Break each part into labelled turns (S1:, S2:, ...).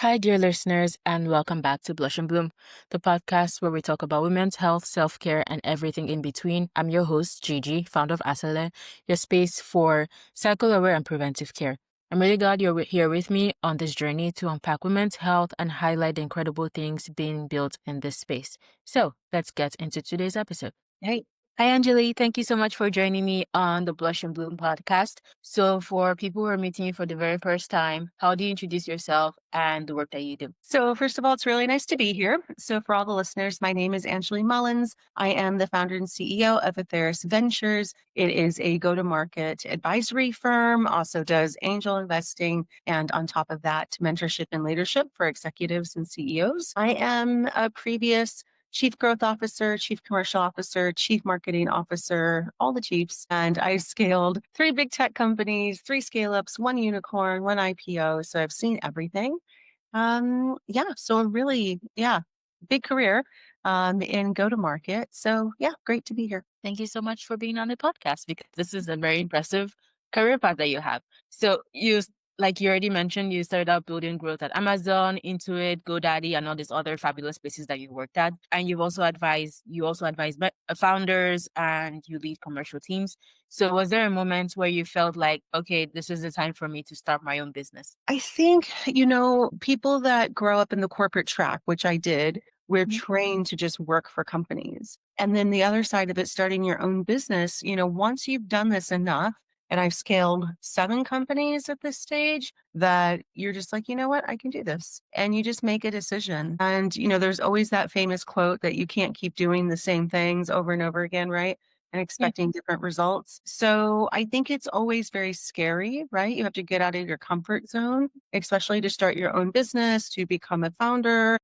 S1: Hi, dear listeners, and welcome back to Blush and Bloom, the podcast where we talk about women's health, self-care, and everything in between. I'm your host, Gigi, founder of Asale, your space for cycle-aware and preventive care. I'm really glad you're here with me on this journey to unpack women's health and highlight the incredible things being built in this space. So let's get into today's episode. Hey. Hi, Angeley. Thank you so much for joining me on the Blush and Bloom podcast. So for people who are meeting you for the very first time, how do you introduce yourself and the work that you do?
S2: So first of all, it's really nice to be here. So for all the listeners, my name is Angeley Mullins. I am the founder and CEO of Aetheris Ventures. It is a go-to-market advisory firm, also does angel investing, and on top of that, mentorship and leadership for executives and CEOs. I am a previous Chief Growth Officer, Chief Commercial Officer, Chief Marketing Officer, all the chiefs. And I scaled 3 big tech companies, 3 scale-ups, 1 unicorn, 1 IPO. So I've seen everything. So really, big career in go-to-market. So yeah, great to be here.
S1: Thank you so much for being on the podcast because this is a very impressive career path that you have. So like you already mentioned, you started out building growth at Amazon, Intuit, GoDaddy, and all these other fabulous places that you worked at. And you also advise founders and you lead commercial teams. So was there a moment where you felt like, okay, this is the time for me to start my own business?
S2: I think, people that grow up in the corporate track, which I did, we're trained to just work for companies. And then the other side of it, starting your own business, once you've done this enough, and I've scaled 7 companies at this stage, that you're just like, you know what, I can do this. And you just make a decision. And, there's always that famous quote that you can't keep doing the same things over and over again, right? And expecting different results. So I think it's always very scary, right? You have to get out of your comfort zone, especially to start your own business, to become a founder,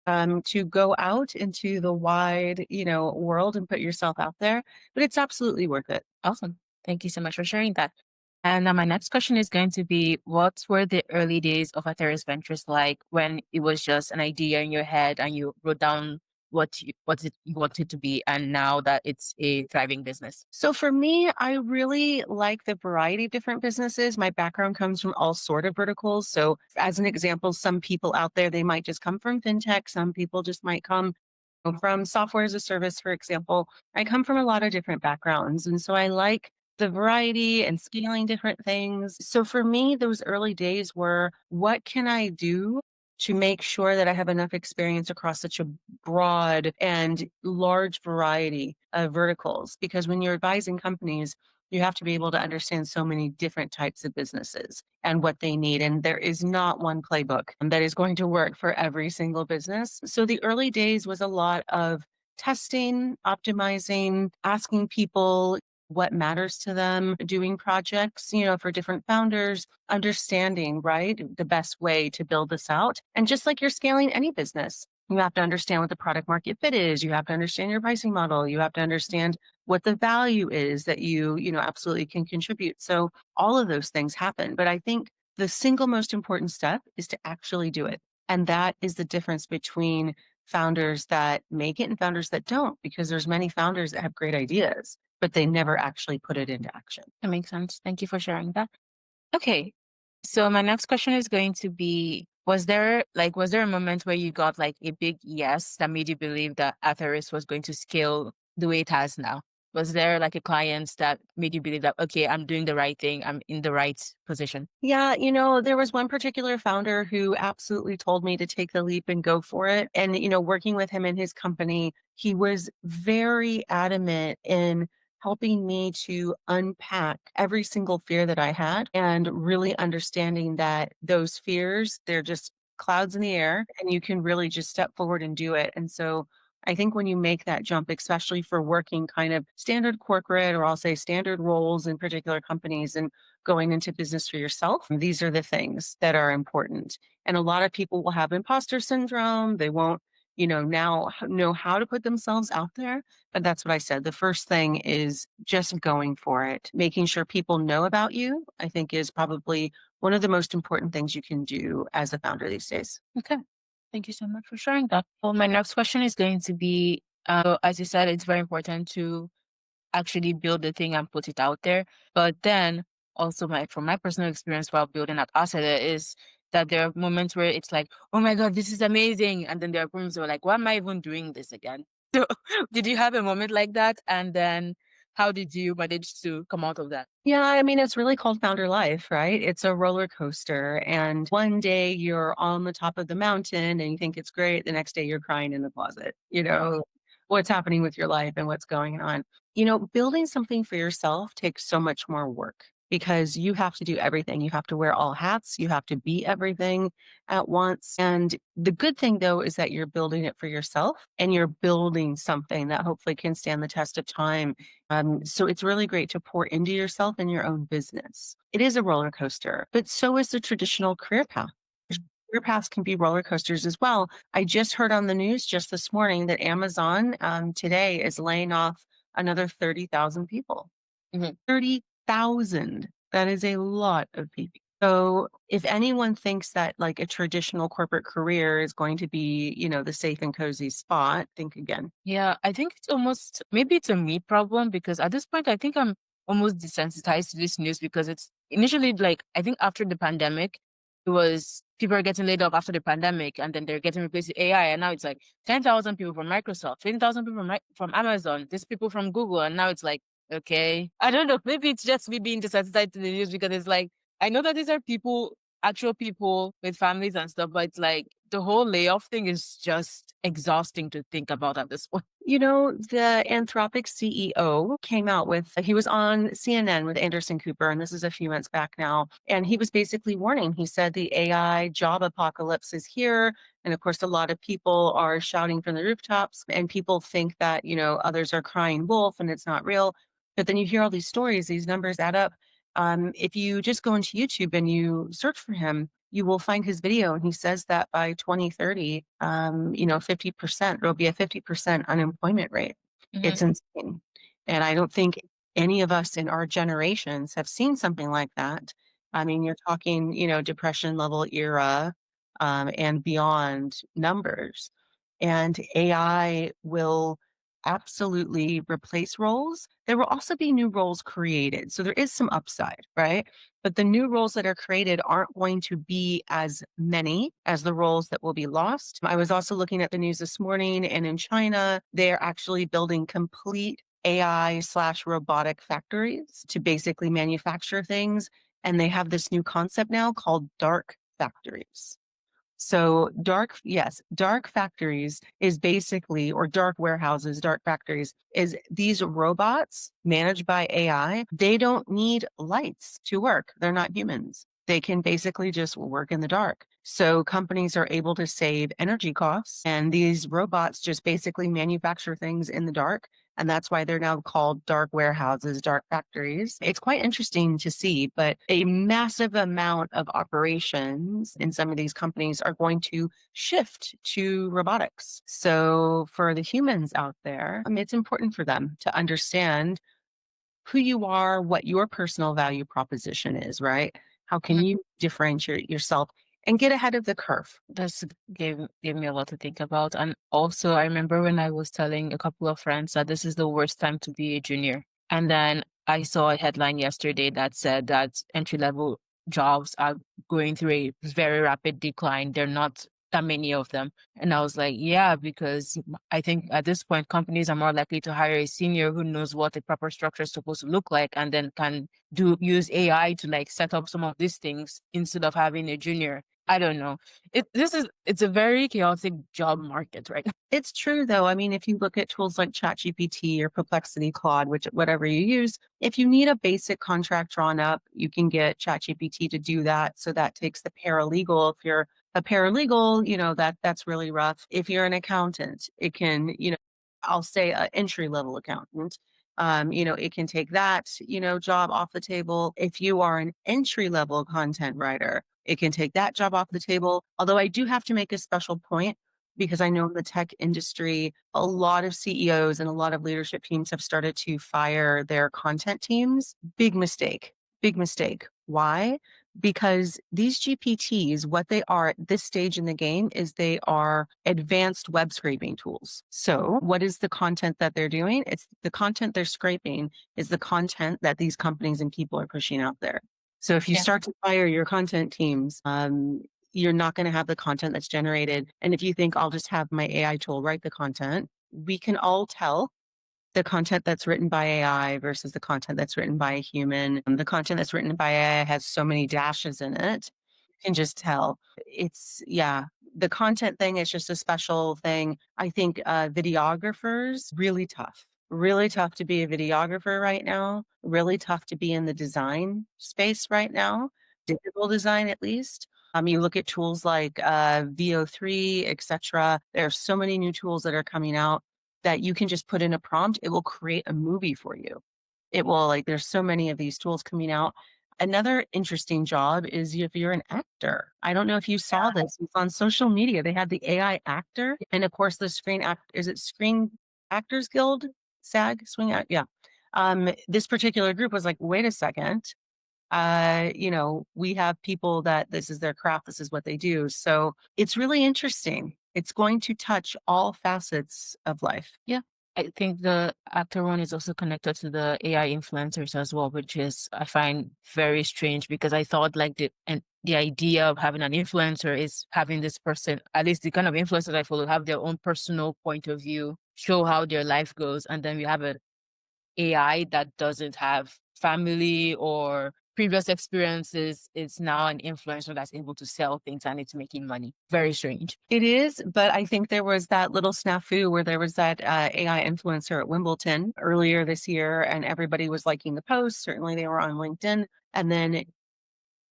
S2: to go out into the wide, world and put yourself out there. But it's absolutely worth it.
S1: Awesome. Thank you so much for sharing that. And now my next question is going to be, what were the early days of Aetheris Ventures like when it was just an idea in your head and you wrote down what you wanted to be, and now that it's a thriving business?
S2: So for me, I really like the variety of different businesses. My background comes from all sort of verticals. So as an example, some people out there, they might just come from FinTech. Some people just might come from software as a service, for example. I come from a lot of different backgrounds. And so I like the variety and scaling different things. So for me, those early days were, what can I do to make sure that I have enough experience across such a broad and large variety of verticals? Because when you're advising companies, you have to be able to understand so many different types of businesses and what they need. And there is not one playbook that is going to work for every single business. So the early days was a lot of testing, optimizing, asking people what matters to them, doing projects, for different founders, understanding, right, the best way to build this out. And just like you're scaling any business, you have to understand what the product market fit is. You have to understand your pricing model. You have to understand what the value is that you absolutely can contribute. So all of those things happen. But I think the single most important step is to actually do it. And that is the difference between founders that make it and founders that don't, because there's many founders that have great ideas, but they never actually put it into action.
S1: That makes sense. Thank you for sharing that. Okay. So my next question is going to be, was there a moment where you got like a big yes that made you believe that Aetheris was going to scale the way it has now? Was there like a client that made you believe that, okay, I'm doing the right thing, I'm in the right position?
S2: Yeah, there was one particular founder who absolutely told me to take the leap and go for it. And, working with him in his company, he was very adamant in helping me to unpack every single fear that I had and really understanding that those fears, they're just clouds in the air and you can really just step forward and do it. And so I think when you make that jump, especially for working kind of standard corporate, or I'll say standard roles in particular companies, and going into business for yourself, these are the things that are important. And a lot of people will have imposter syndrome. They won't, now know how to put themselves out there. But that's what I said. The first thing is just going for it. Making sure people know about you, I think, is probably one of the most important things you can do as a founder these days.
S1: Okay. Thank you so much for sharing that. Well, my next question is going to be, as you said, it's very important to actually build the thing and put it out there. But then also from my personal experience while building at Asada is that there are moments where it's like, oh my God, this is amazing. And then there are moments where like, why am I even doing this again? So did you have a moment like that? And then how did you manage to come out of that?
S2: Yeah, I mean, it's really called founder life, right? It's a roller coaster. And one day you're on the top of the mountain and you think it's great. The next day you're crying in the closet, what's happening with your life and what's going on. Building something for yourself takes so much more work because you have to do everything. You have to wear all hats. You have to be everything at once. And the good thing, though, is that you're building it for yourself and you're building something that hopefully can stand the test of time. So it's really great to pour into yourself and your own business. It is a roller coaster, but so is the traditional career path. Career paths can be roller coasters as well. I just heard on the news just this morning that Amazon today is laying off another 30,000 people.
S1: Mhm.
S2: 30,000. That is a lot of people. So if anyone thinks that like a traditional corporate career is going to be, the safe and cozy spot, think again.
S1: Yeah, I think it's almost maybe it's a me problem because at this point I think I'm almost desensitized to this news because it's initially like I think after the pandemic, it was people are getting laid off after the pandemic and then they're getting replaced with AI and now it's like 10,000 people from Microsoft, 20,000 people from Amazon, these people from Google and now it's like okay, I don't know, maybe it's just me being desensitized to the news because it's like I know that these are people, actual people with families and stuff, but it's like the whole layoff thing is just exhausting to think about at this point.
S2: The Anthropic CEO came out he was on CNN with Anderson Cooper, and this is a few months back now. And he was basically warning. He said the AI job apocalypse is here. And of course, a lot of people are shouting from the rooftops, and people think that, others are crying wolf and it's not real. But then you hear all these stories, these numbers add up. If you just go into YouTube and you search for him, you will find his video. And he says that by 2030, 50%, there'll be a 50% unemployment rate.
S1: Mhm.
S2: It's insane. And I don't think any of us in our generations have seen something like that. I mean, you're talking, depression level era and beyond numbers. And AI will absolutely replace roles. There will also be new roles created. So there is some upside, right? But the new roles that are created aren't going to be as many as the roles that will be lost. I was also looking at the news this morning, and in China, they're actually building complete AI/robotic factories to basically manufacture things. And they have this new concept now called dark factories. So dark factories is basically, or dark warehouses, dark factories is these robots managed by AI. They don't need lights to work. They're not humans. They can basically just work in the dark. So companies are able to save energy costs and these robots just basically manufacture things in the dark. And that's why they're now called dark warehouses, dark factories. It's quite interesting to see, but a massive amount of operations in some of these companies are going to shift to robotics. So for the humans out there, it's important for them to understand who you are, what your personal value proposition is, right? How can
S1: Mhm.
S2: you differentiate yourself and get ahead of the curve?
S1: That's gave me a lot to think about. And also I remember when I was telling a couple of friends that this is the worst time to be a junior. And then I saw a headline yesterday that said that entry level jobs are going through a very rapid decline. There are not that many of them. And I was like, yeah, because I think at this point, companies are more likely to hire a senior who knows what a proper structure is supposed to look like and then can use AI to like set up some of these things instead of having a junior. I don't know. It's a very chaotic job market right now.
S2: It's true though. I mean, if you look at tools like ChatGPT or Perplexity, Claude, whatever you use, if you need a basic contract drawn up, you can get ChatGPT to do that. So that takes the paralegal. If you're a paralegal, that's really rough. If you're an accountant, it can, I'll say an entry level accountant. It can take that, job off the table. If you are an entry level content writer, it can take that job off the table. Although I do have to make a special point because I know in the tech industry, a lot of CEOs and a lot of leadership teams have started to fire their content teams. Big mistake. Big mistake. Why? Because these GPTs, what they are at this stage in the game is they are advanced web scraping tools. So what is the content that they're doing? It's the content they're scraping is the content that these companies and people are pushing out there. So if you
S1: Yeah.
S2: start to fire your content teams, you're not going to have the content that's generated. And if you think I'll just have my AI tool write the content, we can all tell the content that's written by AI versus the content that's written by a human. And the content that's written by AI has so many dashes in it. You can just tell. Yeah, the content thing is just a special thing. I think videographers, really tough to be a videographer right now, really tough to be in the design space right now, digital design at least. You look at tools like VO3, etc. There are so many new tools that are coming out that you can just put in a prompt, it will create a movie for you. It will, like, there's so many of these tools coming out. Another interesting job is if you're an actor. I don't know if you saw this. It's on social media. They had the AI actor, and of course, the is it Screen Actors Guild? SAG? Swing Act? Yeah. This particular group was like, wait a second. We have people that this is their craft, this is what they do. So it's really interesting. It's going to touch all facets of life.
S1: Yeah. I think the actor one is also connected to the AI influencers as well, which is I find very strange because I thought like the idea of having an influencer is having this person, at least the kind of influencers I follow, have their own personal point of view, show how their life goes, and then we have an AI that doesn't have family or previous experiences. It's now an influencer that's able to sell things and it's making money. Very strange.
S2: It is, but I think there was that little snafu where there was that AI influencer at Wimbledon earlier this year, and everybody was liking the post. Certainly, they were on LinkedIn, and then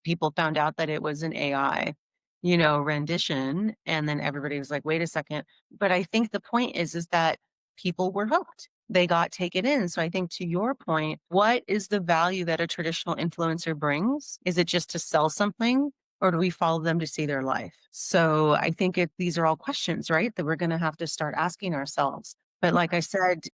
S2: people found out that it was an AI, rendition. And then everybody was like, wait a second. But I think the point is that people were hooked. They got taken in. So I think to your point, what is the value that a traditional influencer brings? Is it just to sell something? Or do we follow them to see their life? So I think these are all questions, right? That we're going to have to start asking ourselves. But like I said,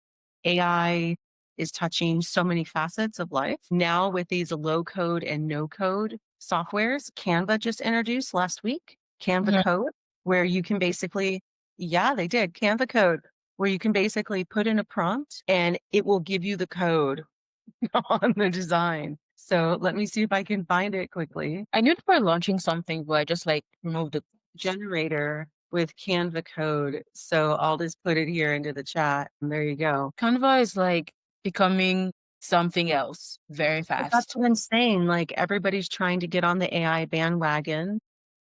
S2: AI is touching so many facets of life. Now with these low code and no code softwares, Canva just introduced last week, Canva
S1: Mhm.
S2: Code, where you can basically, yeah, they did Canva Code, where you can basically put in a prompt and it will give you the code on the design. So let me see if I can find it quickly.
S1: I knew they were launching something, but I just like removed the
S2: Generator with Canva Code. So I'll just put it here into the chat. And there you go.
S1: Canva is like becoming something else very
S2: But that's
S1: fast.
S2: what I'm saying. Like everybody's trying to get on the AI bandwagon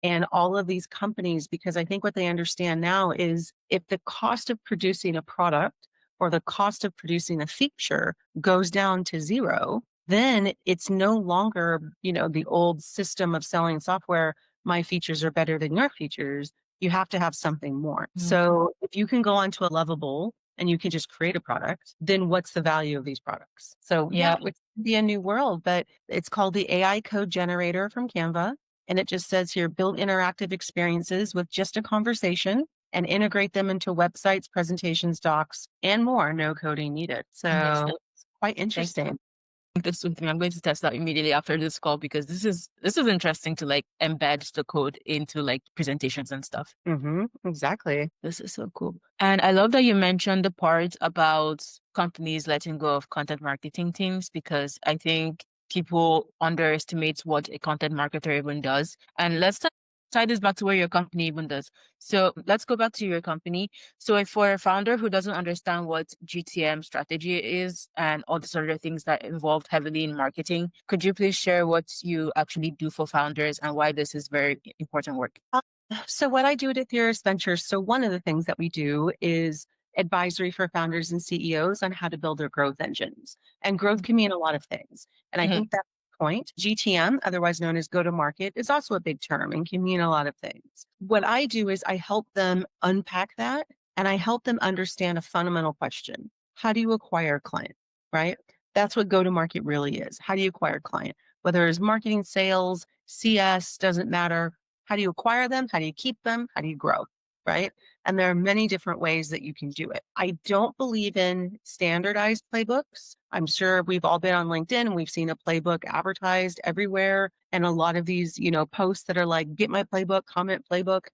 S2: and all of these companies, because I think what they understand now is if the cost of producing a product or the cost of producing a feature goes down to zero, then it's no longer, the old system of selling software. My features are better than your features. You have to have something more.
S1: Mm.
S2: So if you can go onto a Lovable and you can just create a product, then what's the value of these products? So
S1: Yeah.
S2: it could be a new world, but it's called the AI code generator from Canva. And it just says here, build interactive experiences with just a conversation and integrate them into websites, presentations, docs, and more. No coding needed.
S1: Makes
S2: So
S1: sense.
S2: it's quite
S1: Thank
S2: interesting.
S1: this with me. I'm going to test that immediately after this call because this is interesting to like embed the code into like presentations and stuff.
S2: Exactly.
S1: This is so cool. And I love that you mentioned the part about companies letting go of content marketing teams because I think people underestimate what a content marketer even does. And let's tie this back to where your company even does. So let's go back to your company. So if for a founder who doesn't understand what GTM strategy is and all the sort of things that involved heavily in marketing, could you please share what you actually do for founders and why this is very important work?
S2: So what I do at Aetheris Ventures, so one of the things that we do is advisory for founders and CEOs on how to build their growth engines. And growth can mean a lot of things. And I
S1: Mhm.
S2: think that's the point. GTM, otherwise known as go to market, is also a big term and can mean a lot of things. What I do is I help them unpack that and I help them understand a fundamental question. How do you acquire a client? Right? That's what go to market really is. How do you acquire a client? Whether it's marketing, sales, CS, doesn't matter. How do you acquire them? How do you keep them? How do you grow? Right. And there are many different ways that you can do it. I don't believe in standardized playbooks. I'm sure we've all been on LinkedIn and we've seen a playbook advertised everywhere. And a lot of these, posts that are like, get my playbook, comment playbook,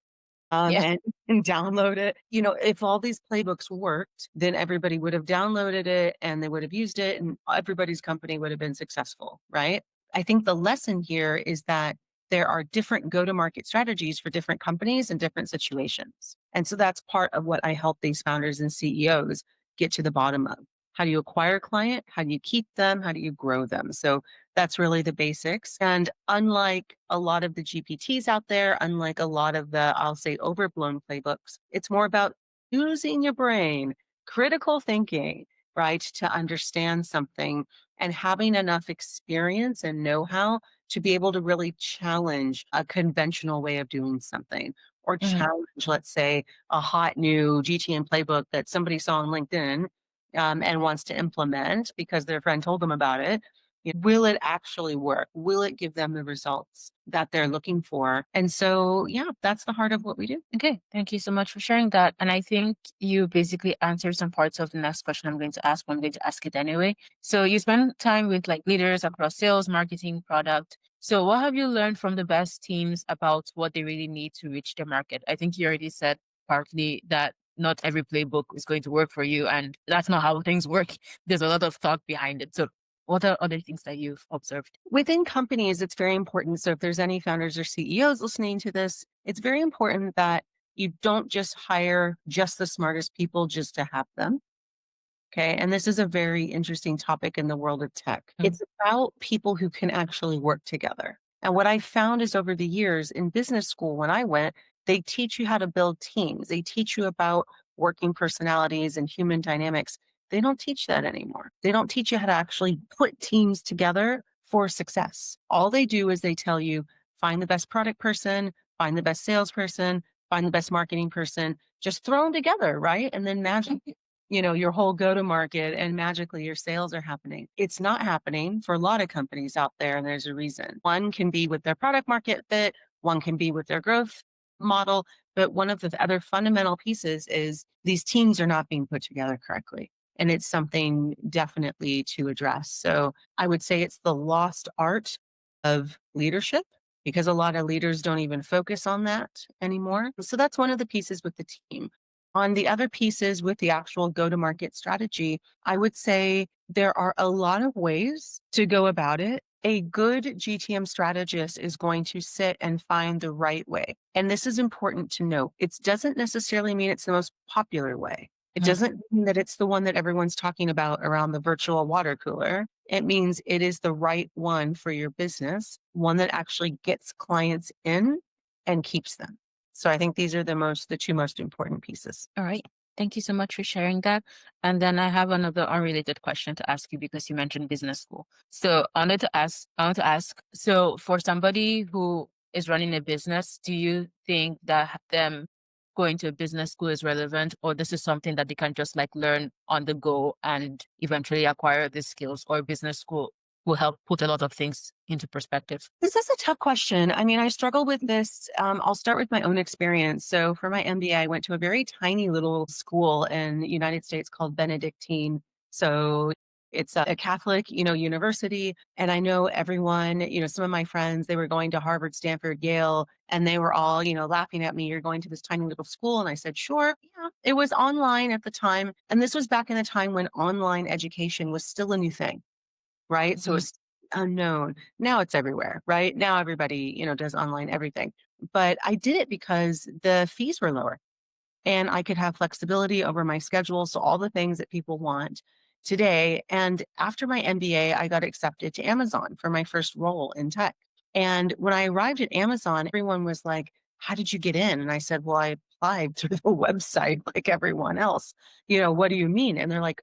S1: Yeah.
S2: and, and download it. If all these playbooks worked, then everybody would have downloaded it and they would have used it and everybody's company would have been successful. Right. I think the lesson here is that there are different go-to-market strategies for different companies and different situations. And so that's part of what I help these founders and CEOs get to the bottom of. How do you acquire a client? How do you keep them? How do you grow them? So that's really the basics. And unlike a lot of the GPTs out there, unlike a lot of the, I'll say, overblown playbooks, it's more about using your brain, critical thinking, right, to understand something and having enough experience and know-how to be able to really challenge a conventional way of doing something or
S1: Mhm.
S2: challenge, let's say, a hot new GTM playbook that somebody saw on LinkedIn and wants to implement because their friend told them about it. Will it actually work? Will it give them the results that they're looking for? And so, yeah, that's the heart of what we do.
S1: Okay, thank you so much for sharing that. And I think you basically answered some parts of the next question I'm going to ask, but I'm going to ask it anyway. So you spend time with like leaders across sales, marketing, product. So what have you learned from the best teams about what they really need to reach the market? I think you already said partly that not every playbook is going to work for you, and that's not how things work. There's a lot of thought behind it. So what are other things that you've observed?
S2: Within companies, it's very important. So if there's any founders or CEOs listening to this, it's very important that you don't just hire just the smartest people just to have them. Okay. And this is a very interesting topic in the world of tech.
S1: Mm.
S2: It's about people who can actually work together. And what I found is over the years in business school, when I went, they teach you how to build teams. They teach you about working personalities and human dynamics. They don't teach that anymore. They don't teach you how to actually put teams together for success. All they do is they tell you find the best product person, find the best salesperson, find the best marketing person, just throw them together, right? And then magic your whole go to market and magically your sales are happening. It's not happening for a lot of companies out there. And there's a reason. One can be with their product market fit, one can be with their growth model. But one of the other fundamental pieces is these teams are not being put together correctly. And it's something definitely to address. So I would say it's the lost art of leadership because a lot of leaders don't even focus on that anymore. So that's one of the pieces with the team. On the other pieces with the actual go to market strategy, I would say there are a lot of ways to go about it. A good GTM strategist is going to sit and find the right way. And this is important to note. It doesn't necessarily mean it's the most popular way. It
S1: Mhm.
S2: doesn't mean that it's the one that everyone's talking about around the virtual water cooler. It means it is the right one for your business, one that actually gets clients in and keeps them. So I think these are the two most important pieces.
S1: All right. Thank you so much for sharing that. And then I have another unrelated question to ask you because you mentioned business school. So I want to ask, so for somebody who is running a business, do you think that them going to a business school is relevant, or this is something that they can just like learn on the go and eventually acquire these skills, or business school will help put a lot of things into perspective?
S2: This is a tough question. I mean, I struggle with this. I'll start with my own experience. So for my MBA, I went to a very tiny little school in the United States called Benedictine. So it's a Catholic, university. And I know everyone, some of my friends, they were going to Harvard, Stanford, Yale, and they were all, laughing at me. You're going to this tiny little school. And I said, sure. Yeah. It was online at the time. And this was back in the time when online education was still a new thing, right? So
S1: Mhm.
S2: it's unknown. Now it's everywhere, right? Now everybody, does online everything. But I did it because the fees were lower and I could have flexibility over my schedule. So all the things that people want today. And after my MBA, I got accepted to Amazon for my first role in tech. And when I arrived at Amazon, everyone was like, how did you get in? And I said, well, I applied through the website like everyone else. What do you mean? And they're like,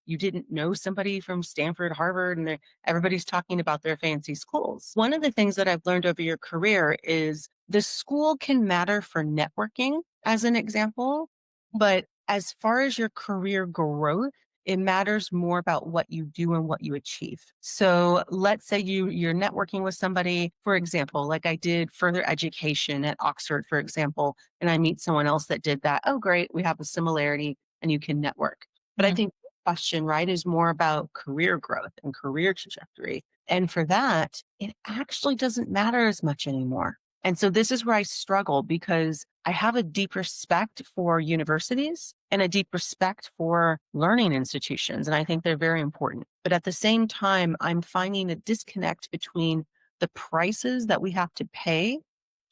S2: you didn't know somebody from Stanford, Harvard, and everybody's talking about their fancy schools. One of the things that I've learned over your career is the school can matter for networking, as an example, but as far as your career growth, it matters more about what you do and what you achieve. So let's say you're networking with somebody, for example, like I did further education at Oxford, for example, and I meet someone else that did that. Oh, great, we have a similarity and you can network. But I
S1: Mhm.
S2: think question, right, is more about career growth and career trajectory. And for that, it actually doesn't matter as much anymore. And so this is where I struggle because I have a deep respect for universities and a deep respect for learning institutions. And I think they're very important. But at the same time, I'm finding a disconnect between the prices that we have to pay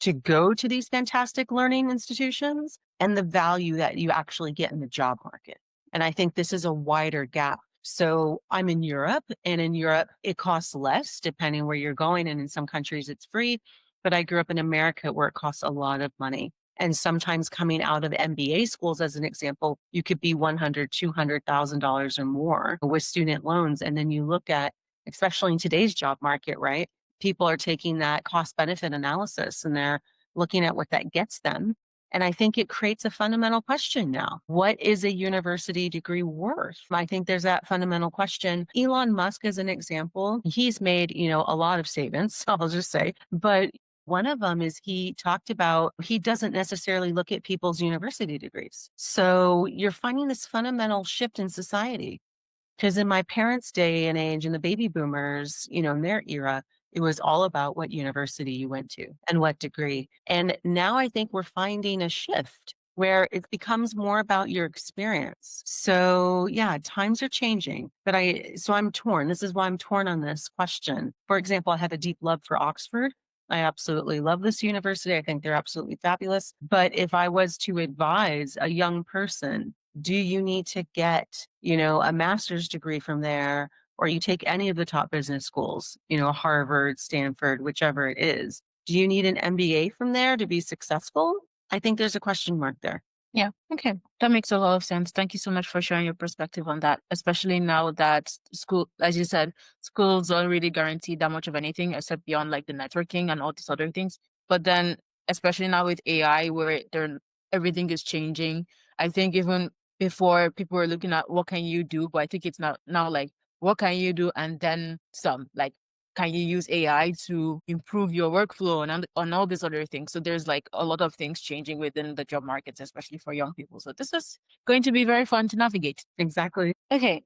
S2: to go to these fantastic learning institutions and the value that you actually get in the job market. And I think this is a wider gap. So I'm in Europe, and in Europe, it costs less depending where you're going. And in some countries, it's free. But I grew up in America where it costs a lot of money. And sometimes coming out of MBA schools, as an example, you could be $100,000, $200,000 or more with student loans. And then you look at, especially in today's job market, right? People are taking that cost benefit analysis and they're looking at what that gets them. And I think it creates a fundamental question now. What is a university degree worth? I think there's that fundamental question. Elon Musk, as an example, he's made, a lot of statements, I'll just say, but one of them is he talked about he doesn't necessarily look at people's university degrees. So you're finding this fundamental shift in society. Because in my parents' day and age and the baby boomers, in their era, it was all about what university you went to and what degree. And now I think we're finding a shift where it becomes more about your experience. So yeah, times are changing, but so I'm torn. This is why I'm torn on this question. For example, I have a deep love for Oxford. I absolutely love this university. I think they're absolutely fabulous. But if I was to advise a young person, do you need to get, a master's degree from there, or you take any of the top business schools, Harvard, Stanford, whichever it is? Do you need an MBA from there to be successful? I think there's a question mark there.
S1: Yeah. Okay. That makes a lot of sense. Thank you so much for sharing your perspective on that, especially now that school, as you said, schools don't really guarantee that much of anything except beyond like the networking and all these other things. But then, especially now with AI, where everything is changing, I think even before people were looking at what can you do, but I think it's now like what can you do and then some. Like, can you use AI to improve your workflow and on all these other things? So there's like a lot of things changing within the job markets, especially for young people. So this is going to be very fun to navigate.
S2: Exactly.
S1: Okay.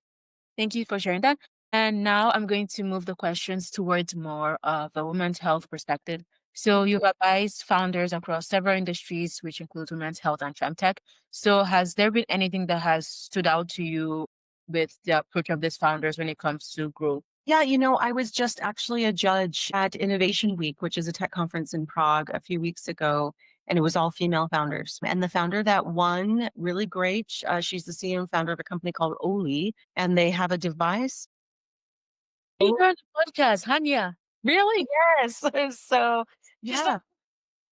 S1: Thank you for sharing that. And now I'm going to move the questions towards more of a women's health perspective. So you advise founders across several industries, which includes women's health and FemTech. So has there been anything that has stood out to you with the approach of these founders when it comes to growth?
S2: Yeah, I was just actually a judge at Innovation Week, which is a tech conference in Prague a few weeks ago, and it was all female founders. And the founder that won, really great. She's the CEO and founder of a company called Oli, and they have a device.
S1: You heard the podcast, Hanya. Really?
S2: Yes. So, yeah.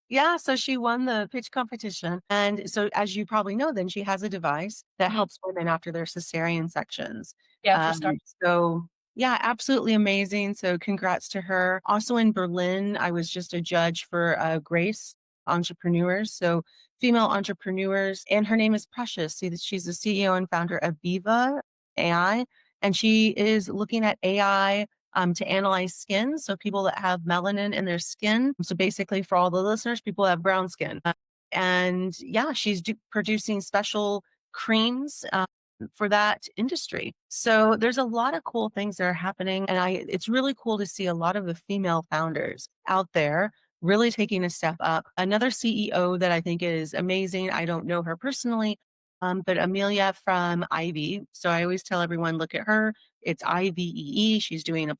S2: Yeah, so she won the pitch competition. And so, as you probably know, then she has a device that helps women after their cesarean sections.
S1: Yeah, for starters.
S2: So, yeah, absolutely amazing. So, congrats to her. Also in Berlin, I was just a judge for Grace Entrepreneurs. So, female entrepreneurs. And her name is Precious. See, she's the CEO and founder of Viva AI. And she is looking at AI to analyze skin. So people that have melanin in their skin. So basically, for all the listeners, people have brown skin. And yeah, she's producing special creams for that industry. So there's a lot of cool things that are happening. And it's really cool to see a lot of the female founders out there really taking a step up. Another CEO that I think is amazing, I don't know her personally, but Amelia from Ivy. So I always tell everyone, look at her. It's IVEE. She's doing a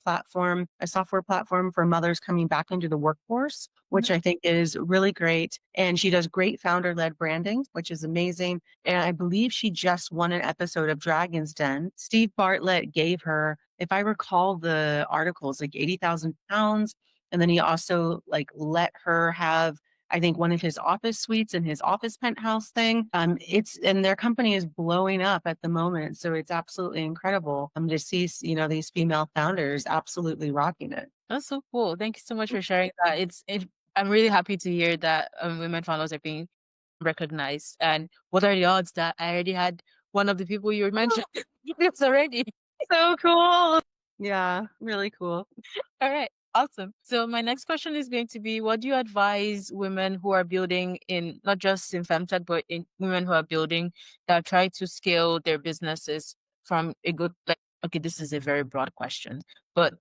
S2: software platform for mothers coming back into the workforce, which I think is really great. And she does great founder led branding, which is amazing. And I believe she just won an episode of Dragon's Den. Steve Bartlett gave her, if I recall the articles, like 80,000 pounds. And then he also let her have, I think, one of his office suites in his office penthouse thing. And their company is blowing up at the moment. So it's absolutely incredible to see, these female founders absolutely rocking it.
S1: That's so cool. Thank you so much for sharing that. I'm really happy to hear that women founders are being recognized. And what are the odds that I already had one of the people you mentioned this already?
S2: So cool. Yeah, really cool.
S1: All right. Awesome. So my next question is going to be, what do you advise women who are building in, not just in FemTech, but in women who are building that try to scale their businesses from okay, this is a very broad question, but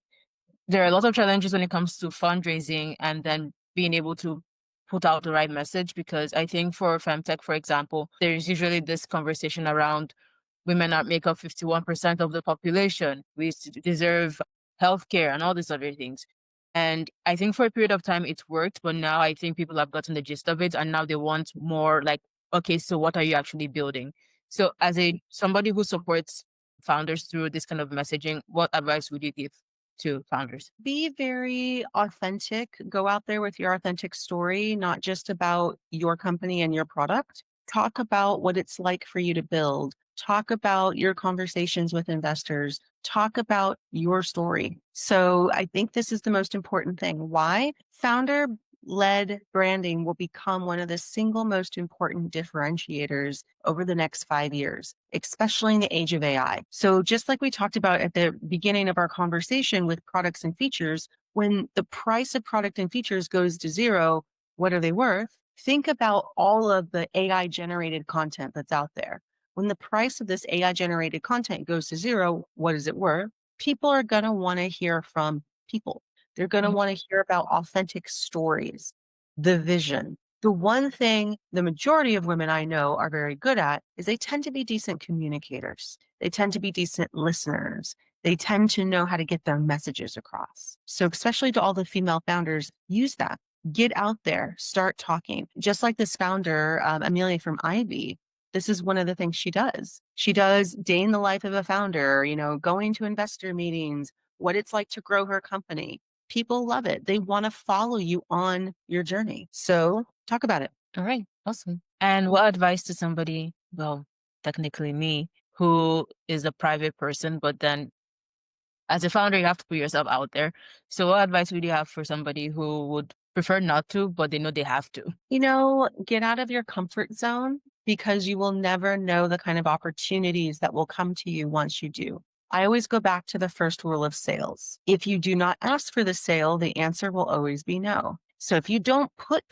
S1: there are a lot of challenges when it comes to fundraising and then being able to put out the right message. Because I think for FemTech, for example, there's usually this conversation around women are make up 51% of the population. We deserve healthcare and all these other things. And I think for a period of time it worked, but now I think people have gotten the gist of it and now they want more like, okay, so what are you actually building? So as a somebody who supports founders through this kind of messaging, what advice would you give to founders?
S2: Be very authentic. Go out there with your authentic story, not just about your company and your product. Talk about what it's like for you to build. Talk about your conversations with investors. Talk about your story. So I think this is the most important thing. Why? Founder led branding will become one of the single most important differentiators over the next 5 years, especially in the age of AI. So just like we talked about at the beginning of our conversation with products and features, when the price of product and features goes to zero, what are they worth? Think about all of the AI generated content that's out there. When the price of this AI generated content goes to zero, what is it worth? People are going to want to hear from people. They're going to want to hear about authentic stories, the vision. The one thing the majority of women I know are very good at is they tend to be decent communicators. They tend to be decent listeners. They tend to know how to get their messages across. So, especially to all the female founders, use that. Get out there, start talking. Just like this founder, Amelia from Ivy, this is one of the things she does. She does day in the life of a founder, going to investor meetings, what it's like to grow her company. People love it. They want to follow you on your journey. So talk about it.
S1: All right, awesome. And what advice to somebody, well, technically me, who is a private person, but then as a founder, you have to put yourself out there. So what advice would you have for somebody who would prefer not to, but they know they have to?
S2: Get out of your comfort zone because you will never know the kind of opportunities that will come to you once you do. I always go back to the first rule of sales. If you do not ask for the sale, the answer will always be no. So if you don't put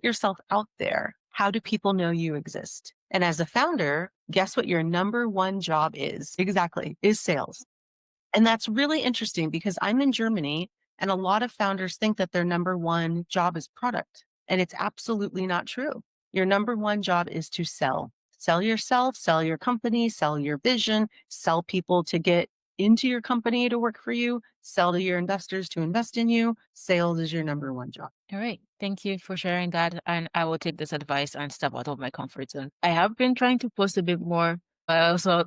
S2: yourself out there, how do people know you exist? And as a founder, guess what your number one job is? Exactly, is sales. And that's really interesting because I'm in Germany and a lot of founders think that their number one job is product. And it's absolutely not true. Your number one job is to sell. Sell yourself, sell your company, sell your vision, sell people to get into your company to work for you, sell to your investors to invest in you. Sales is your number one job.
S1: All right. Thank you for sharing that. And I will take this advice and step out of my comfort zone. I have been trying to post a bit more, but I also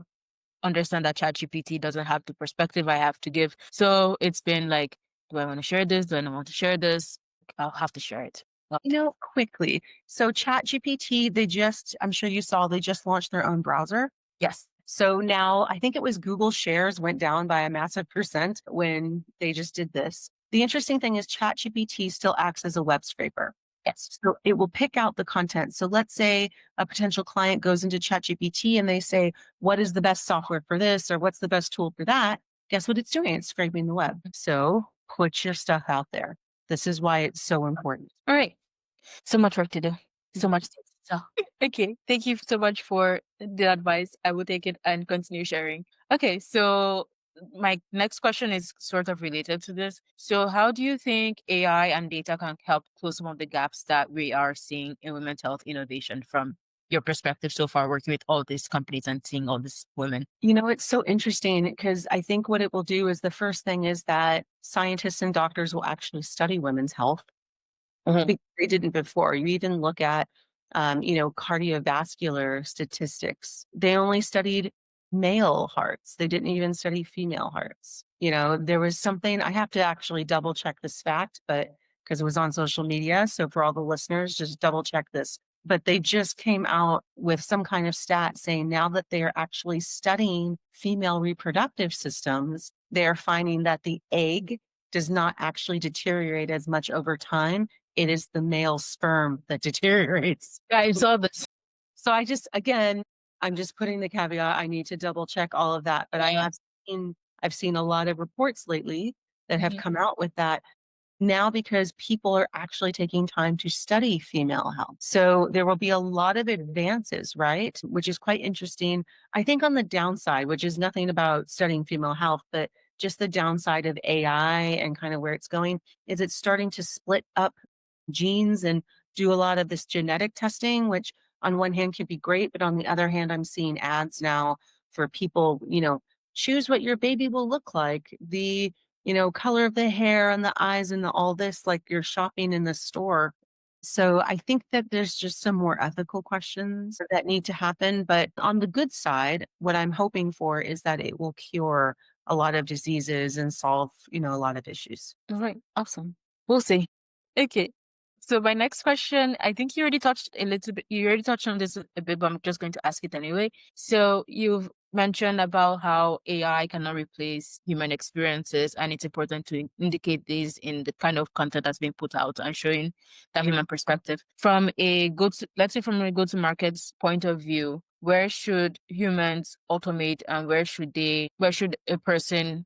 S1: understand that ChatGPT doesn't have the perspective I have to give. So it's been like, do I want to share this? Do I not want to share this? I'll have to share it. Well,
S2: Quickly. So ChatGPT, I'm sure you saw, they just launched their own browser.
S1: yes.
S2: So now I think it was Google shares went down by a massive percent when they just did this. The interesting thing is ChatGPT still acts as a web scraper.
S1: Yes.
S2: So it will pick out the content. So let's say a potential client goes into ChatGPT and they say, what is the best software for this? Or what's the best tool for that? Guess what it's doing? It's scraping the web. So put your stuff out there. This is why it's so important.
S1: All right. So much work to do. So much. So, okay. Thank you so much for the advice. I will take it and continue sharing. Okay. So, my next question is sort of related to this. So, how do you think AI and data can help close some of the gaps that we are seeing in women's health innovation from your perspective so far, working with all these companies and seeing all these women?
S2: It's so interesting because I think what it will do is the first thing is that scientists and doctors will actually study women's health because they didn't before. You even look at, cardiovascular statistics. They only studied male hearts. They didn't even study female hearts. There was something, I have to actually double check this fact, but because it was on social media. So for all the listeners, just double check this. But they just came out with some kind of stat saying now that they are actually studying female reproductive systems, they're finding that the egg does not actually deteriorate as much over time. It is the male sperm that deteriorates.
S1: Yeah, I saw this.
S2: So I'm just putting the caveat. I need to double check all of that. But I've seen a lot of reports lately that have come out with that now because people are actually taking time to study female health. So there will be a lot of advances, right? Which is quite interesting. I think on the downside, which is nothing about studying female health, but just the downside of AI and kind of where it's going is it's starting to split up genes and do a lot of this genetic testing, which on one hand can be great, but on the other hand, I'm seeing ads now for people, choose what your baby will look like. color of the hair and the eyes and all this, like you're shopping in the store. So I think that there's just some more ethical questions that need to happen. But on the good side, what I'm hoping for is that it will cure a lot of diseases and solve, a lot of issues.
S1: All right. Awesome. We'll see. Okay. So my next question, I think you already touched a little bit. You already touched on this a bit, but I'm just going to ask it anyway. So you've mentioned about how AI cannot replace human experiences, and it's important to indicate these in the kind of content that's being put out and showing that human perspective. From a let's say from a go-to-market's point of view, where should humans automate, and where should a person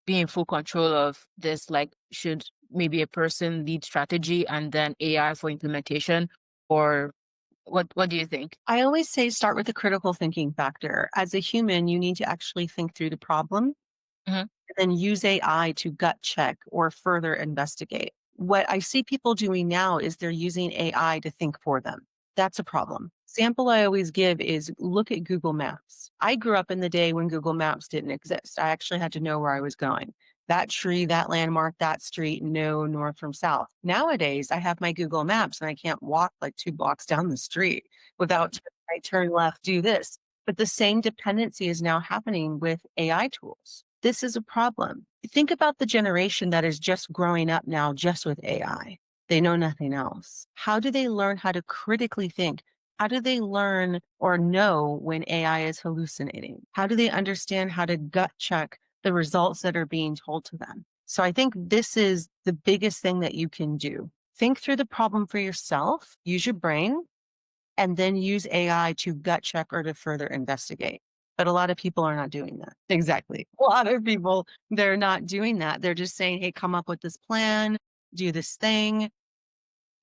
S1: be in full control of this? Like, should maybe a person lead strategy and then AI for implementation? Or what do you think?
S2: I always say start with the critical thinking factor. As a human, you need to actually think through the problem
S1: Mhm.
S2: and then use AI to gut check or further investigate. What I see people doing now is they're using AI to think for them. That's a problem. Example I always give is look at Google Maps. I grew up in the day when Google Maps didn't exist. I actually had to know where I was going. That tree, that landmark, that street, no north from south. Nowadays, I have my Google Maps and I can't walk like 2 blocks down the street without turn right, turn left, do this. But the same dependency is now happening with AI tools. This is a problem. Think about the generation that is just growing up now just with AI. They know nothing else. How do they learn how to critically think? How do they learn or know when AI is hallucinating? How do they understand how to gut check the results that are being told to them? So I think this is the biggest thing that you can do. Think through the problem for yourself, use your brain, and then use AI to gut check or to further investigate. But a lot of people are not doing that. Exactly. A lot of people, they're not doing that. They're just saying, hey, come up with this plan, do this thing.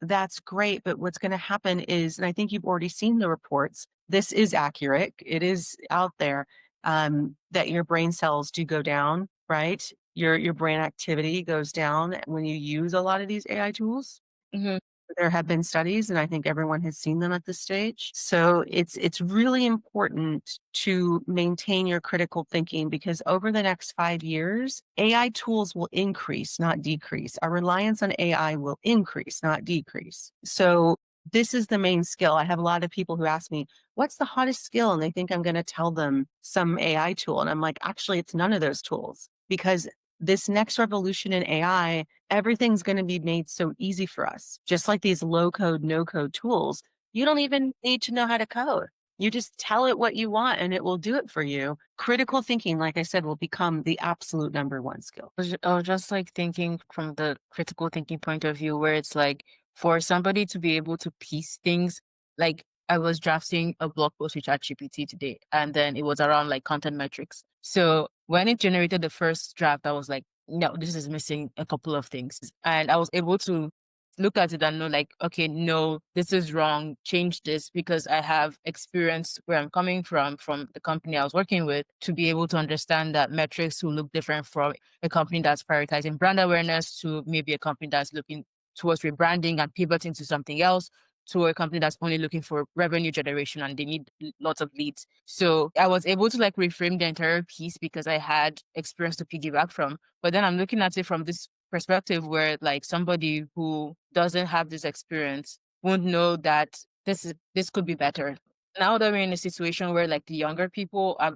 S2: That's great. But what's going to happen is, and I think you've already seen the reports, this is accurate. It is out there that your brain cells do go down, right? Your brain activity goes down when you use a lot of these AI tools.
S1: Mhm.
S2: There have been studies, and I think everyone has seen them at this stage. So it's really important to maintain your critical thinking because over the next 5 years, AI tools will increase, not decrease. Our reliance on AI will increase, not decrease. So this is the main skill. I have a lot of people who ask me, what's the hottest skill? And they think I'm going to tell them some AI tool. And I'm like, actually, it's none of those tools because this next revolution in AI, everything's going to be made so easy for us. Just like these low code, no code tools, you don't even need to know how to code. You just tell it what you want and it will do it for you. Critical thinking, like I said, will become the absolute number one skill.
S1: I was just like thinking from the critical thinking point of view, where it's like for somebody to be able to piece things, like I was drafting a blog post with ChatGPT today, and then it was around like content metrics. So when it generated the first draft, I was like, no, this is missing a couple of things. And I was able to look at it and know like, okay, no, this is wrong, change this, because I have experience where I'm coming from the company I was working with, to be able to understand that metrics will look different from a company that's prioritizing brand awareness to maybe a company that's looking towards rebranding and pivoting to something else, to a company that's only looking for revenue generation and they need lots of leads. So I was able to like reframe the entire piece because I had experience to piggyback from. But then I'm looking at it from this perspective where like somebody who doesn't have this experience won't know that this could be better. Now that we're in a situation where like the younger people are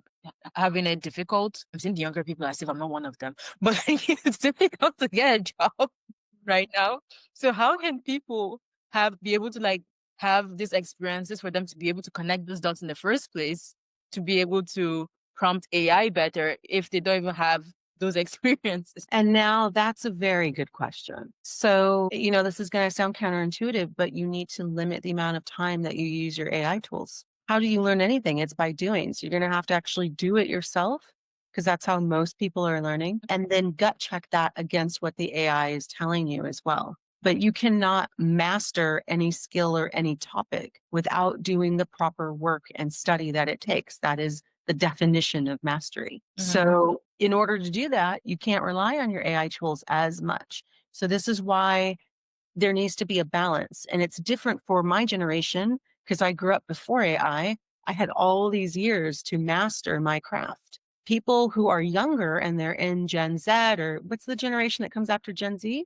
S1: having it difficult, I'm saying the younger people as if I'm not one of them, but like, it's difficult to get a job right now. So how can people be able to like have these experiences for them to be able to connect those dots in the first place, to be able to prompt AI better if they don't even have those experiences?
S2: And now that's a very good question. So, this is going to sound counterintuitive, but you need to limit the amount of time that you use your AI tools. How do you learn anything? It's by doing. So you're going to have to actually do it yourself because that's how most people are learning. And then gut check that against what the AI is telling you as well. But you cannot master any skill or any topic without doing the proper work and study that it takes. That is the definition of mastery. So in order to do that, you can't rely on your AI tools as much. So this is why there needs to be a balance. And it's different for my generation because I grew up before AI. I had all these years to master my craft. People who are younger and they're in Gen Z, or what's the generation that comes after Gen Z?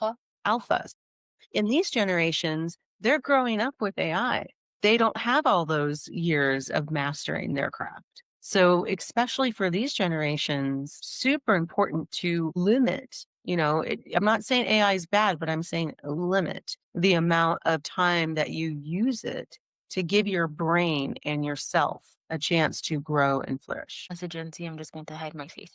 S1: Alpha.
S2: Alphas. In these generations, they're growing up with AI. They don't have all those years of mastering their craft. So, especially for these generations, super important to limit. I'm not saying AI is bad, but I'm saying limit the amount of time that you use it to give your brain and yourself a chance to grow and flourish.
S1: As a Gen Z, I'm just going to hide my face.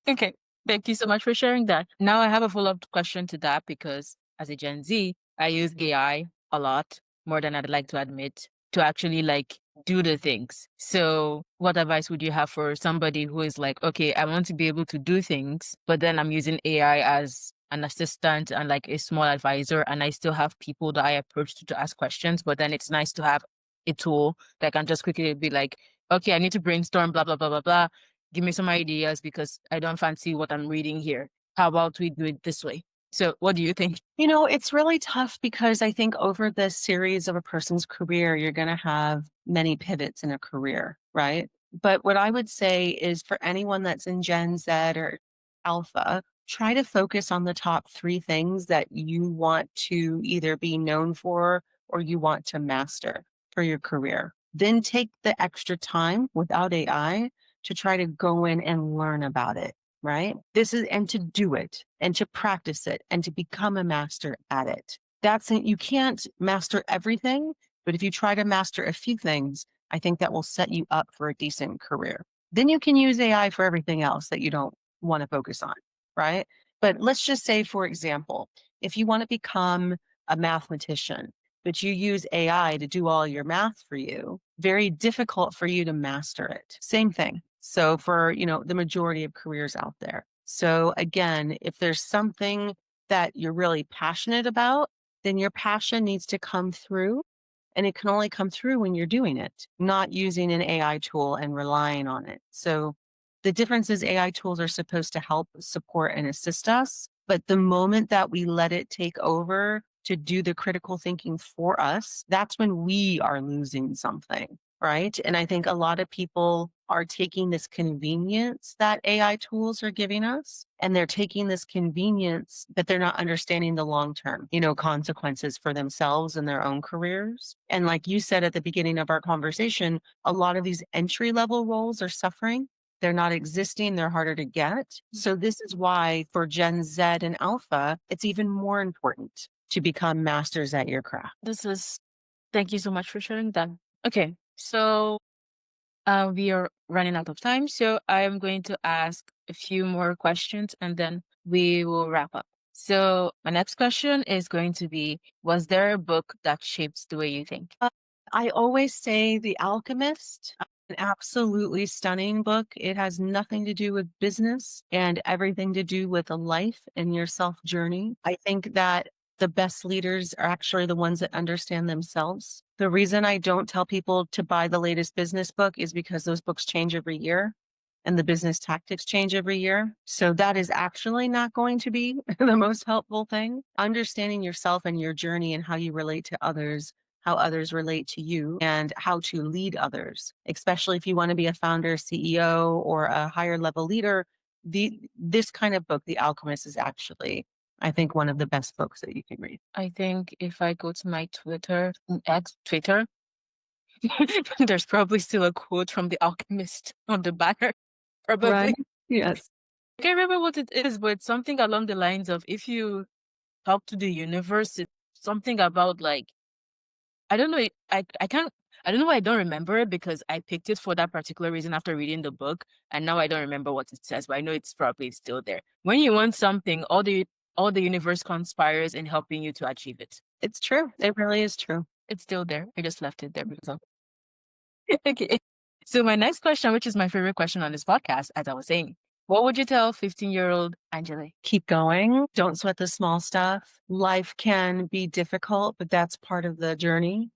S1: Okay. Thank you so much for sharing that. Now I have a follow-up question to that because as a Gen Z, I use AI a lot more than I'd like to admit to actually like do the things. So what advice would you have for somebody who is like, okay, I want to be able to do things, but then I'm using AI as an assistant and like a small advisor, and I still have people that I approach to ask questions, but then it's nice to have a tool that can just quickly be like, okay, I need to brainstorm, blah, blah, blah, blah, blah. Give me some ideas because I don't fancy what I'm reading here. How about we do it this way? So what do you think?
S2: It's really tough because I think over the series of a person's career, you're going to have many pivots in a career, right? But what I would say is for anyone that's in Gen Z or Alpha, try to focus on the top three things that you want to either be known for or you want to master for your career. Then take the extra time without AI to try to go in and learn about it, right? And to do it and to practice it and to become a master at it. You can't master everything, but if you try to master a few things, I think that will set you up for a decent career. Then you can use AI for everything else that you don't want to focus on, right? But let's just say, for example, if you want to become a mathematician, but you use AI to do all your math for you, very difficult for you to master it. Same thing. So for, the majority of careers out there. So again, if there's something that you're really passionate about, then your passion needs to come through, and it can only come through when you're doing it, not using an AI tool and relying on it. So the difference is AI tools are supposed to help support and assist us, but the moment that we let it take over to do the critical thinking for us, that's when we are losing something, right? And I think a lot of people are taking this convenience that AI tools are giving us, and they're taking this convenience, but they're not understanding the long term, consequences for themselves and their own careers. And like you said at the beginning of our conversation, a lot of these entry level roles are suffering. They're not existing. They're harder to get. So this is why for Gen Z and Alpha, it's even more important to become masters at your craft.
S1: Thank you so much for sharing that. Okay. So we are running out of time. So I am going to ask a few more questions and then we will wrap up. So my next question is going to be, was there a book that shapes the way you think?
S2: I always say The Alchemist, an absolutely stunning book. It has nothing to do with business and everything to do with a life and your self journey. I think that the best leaders are actually the ones that understand themselves. The reason I don't tell people to buy the latest business book is because those books change every year and the business tactics change every year. So that is actually not going to be the most helpful thing. Understanding yourself and your journey and how you relate to others, how others relate to you, and how to lead others, especially if you want to be a founder, CEO, or a higher level leader. This kind of book, The Alchemist, is actually, I think, one of the best books that you can read.
S1: I think if I go to my Twitter, there's probably still a quote from The Alchemist on the banner. Probably.
S2: Right? Yes.
S1: I can't remember what it is, but it's something along the lines of if you talk to the universe, it's something about like, I don't know. I can't. I don't know why I don't remember it because I picked it for that particular reason after reading the book, and now I don't remember what it says. But I know it's probably still there. When you want something, all the universe conspires in helping you to achieve it.
S2: It's true. It really is true.
S1: It's still there. I just left it there because of. Okay. So my next question, which is my favorite question on this podcast, as I was saying, what would you tell 15-year-old Angeley?
S2: Keep going. Don't sweat the small stuff. Life can be difficult, but that's part of the journey.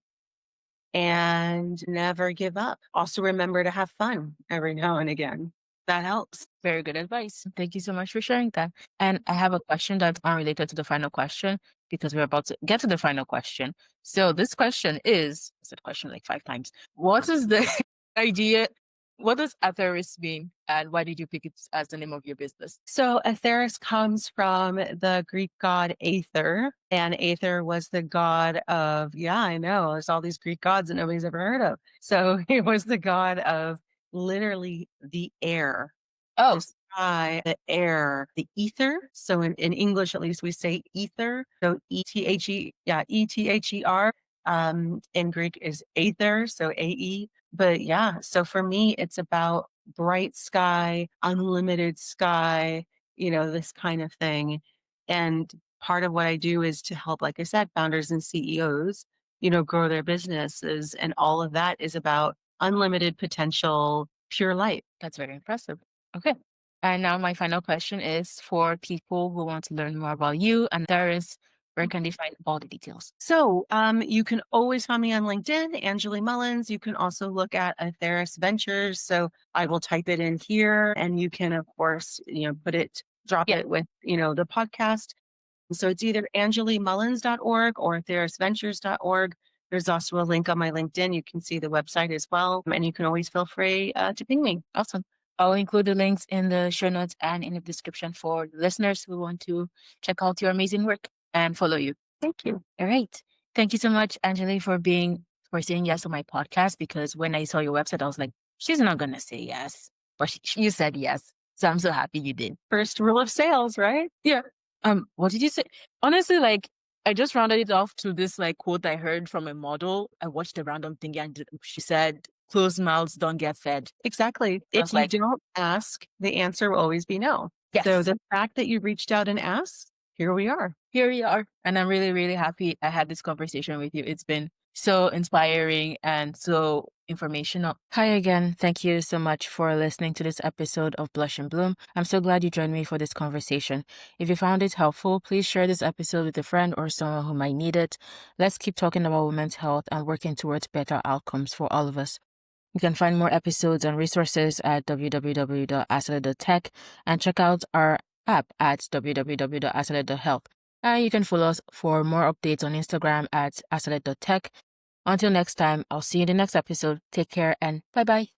S2: And never give up. Also, remember to have fun every now and again. That helps.
S1: Very good advice. Thank you so much for sharing that. And I have a question that's unrelated to the final question because we're about to get to the final question. So this question is, I said question like 5 times. What is the idea? What does Aetheris mean, and why did you pick it as the name of your business?
S2: So Aetheris comes from the Greek god Aether, and Aether was the god of, yeah, I know, there's all these Greek gods that nobody's ever heard of. So he was the god of literally the air,
S1: Oh,
S2: the sky, the air, the ether. So in English, at least, we say ether. So E-T-H-E, yeah, E-T-H-E-R. In Greek is aether, so A-E. But yeah, so for me, it's about bright sky, unlimited sky, this kind of thing. And part of what I do is to help, like I said, founders and CEOs, grow their businesses. And all of that is about unlimited potential, pure light.
S1: that's very impressive. Okay. And now my final question is for people who want to learn more about you and Aetheris, where can they find all the details?
S2: So you can always find me on LinkedIn, Angeley Mullins. You can also look at Aetheris Ventures. So I will type it in here, and you can, of course, drop
S1: Yeah.
S2: it with, the podcast. So it's either angeleymullins.org or aetherisventures.org. There's also a link on my LinkedIn. You can see the website as well, and you can always feel free to ping me.
S1: Awesome. I'll include the links in the show notes and in the description for the listeners who want to check out your amazing work and follow you.
S2: Thank you.
S1: All right. Thank you so much, Angeley, for saying yes to my podcast, because when I saw your website, I was like, she's not gonna say yes. But you said yes. So I'm so happy you did.
S2: First rule of sales, right?
S1: Yeah. What did you say? Honestly, like I just rounded it off to this like quote I heard from a model. I watched a random thing and she said, "Closed mouths don't get fed."
S2: Exactly.
S1: I
S2: If
S1: was
S2: you
S1: like,
S2: don't ask, the answer will always be no. So
S1: yes,
S2: the fact that you reached out and asked, here we are.
S1: here we are. And I'm really, really happy I had this conversation with you. It's been so inspiring and so informational. Hi again. Thank you so much for listening to this episode of Blush and Bloom. I'm so glad you joined me for this conversation. If you found it helpful, please share this episode with a friend or someone who might need it. Let's keep talking about women's health and working towards better outcomes for all of us. You can find more episodes and resources at www.asada.tech and check out our app at www.asada.health. And you can follow us for more updates on Instagram at asada.tech. Until next time, I'll see you in the next episode. Take care and bye bye.